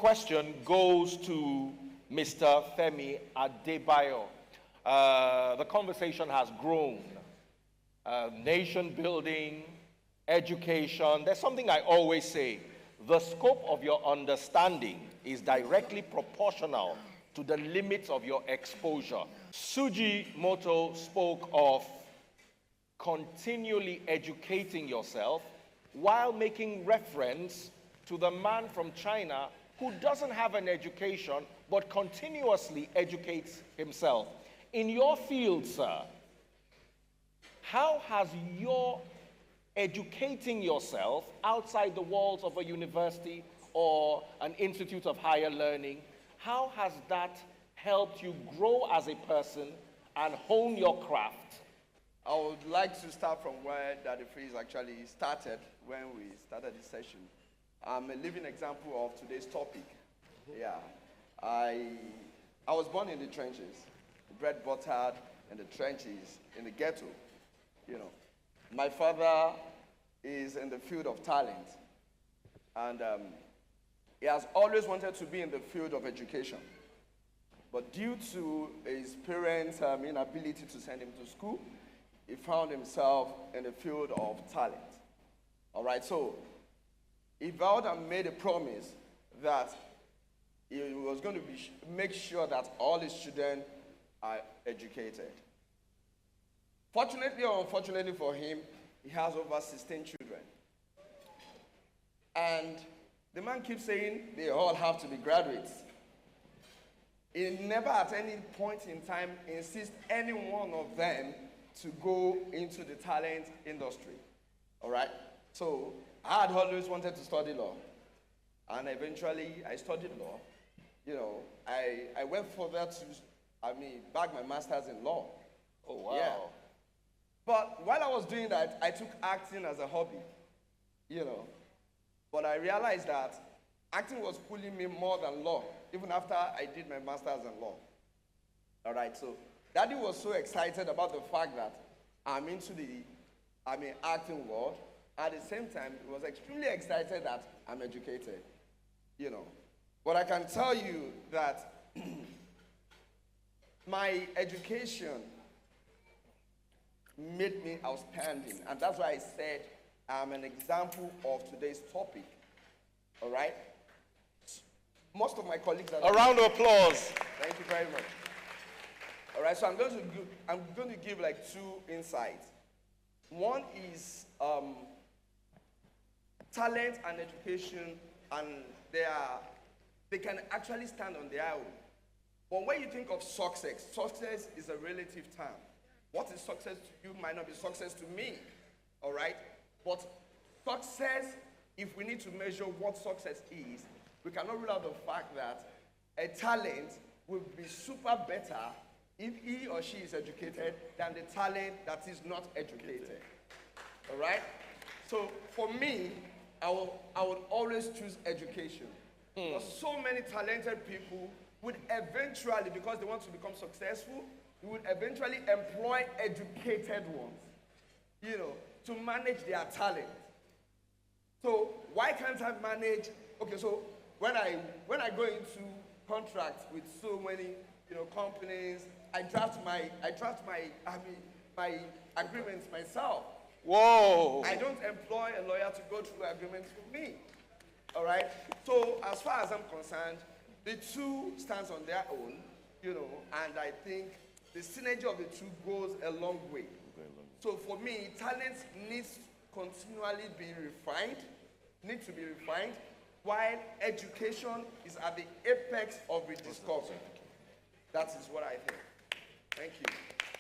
question goes to Mr. Femi Adebayo. The conversation has grown. Nation building, education. There's something I always say. The scope of your understanding is directly proportional to the limits of your exposure. Sujimoto spoke of continually educating yourself while making reference to the man from China who doesn't have an education but continuously educates himself. In your field, sir, how has your educating yourself outside the walls of a university or an institute of higher learning, how has that helped you grow as a person and hone your craft? I would like to start from where Daddy Freeze actually started when we started this session. I'm a living example of today's topic. Yeah, I was born in the trenches, bred, buttered in the trenches, in the ghetto. You know, my father is in the field of talent, and he has always wanted to be in the field of education. But due to his parents' inability to send him to school, he found himself in the field of talent. All right, so he vowed and made a promise that he was going to make sure that all his children are educated. Fortunately or unfortunately for him, he has over 16 children. And the man keeps saying they all have to be graduates. He never at any point in time insists any one of them to go into the talent industry. All right? So I had always wanted to study law. And eventually I studied law. You know, I went further to, bag my master's in law. Oh, wow. Yeah. But while I was doing that, I took acting as a hobby, you know. But I realized that acting was pulling me more than law, even after I did my master's in law. All right, so Daddy was so excited about the fact that I'm into the acting world. At the same time, he was extremely excited that I'm educated, you know. But I can tell you that my education made me outstanding. And that's why I said I'm an example of today's topic. All right? Most of my colleagues are... A round of applause. Thank you very much. All right, so I'm going to give like two insights. One is talent and education, and they can actually stand on their own. But when you think of success, success is a relative term. What is success to you might not be success to me, all right? But success, if we need to measure what success is, we cannot rule out the fact that a talent will be super better if he or she is educated than the talent that is not educated, all right? So for me, I would always choose education. Because so many talented people would eventually, because they want to become successful, you would eventually employ educated ones, you know, to manage their talent. So why can't I manage? Okay, so when I go into contracts with so many, you know, companies, I draft my agreements myself. Whoa! I don't employ a lawyer to go through agreements for me. All right. So as far as I'm concerned, the two stands on their own, you know, and I think the synergy of the two goes a long way. So for me, talent needs continually be refined, while education is at the apex of rediscovery. That is what I think. Thank you.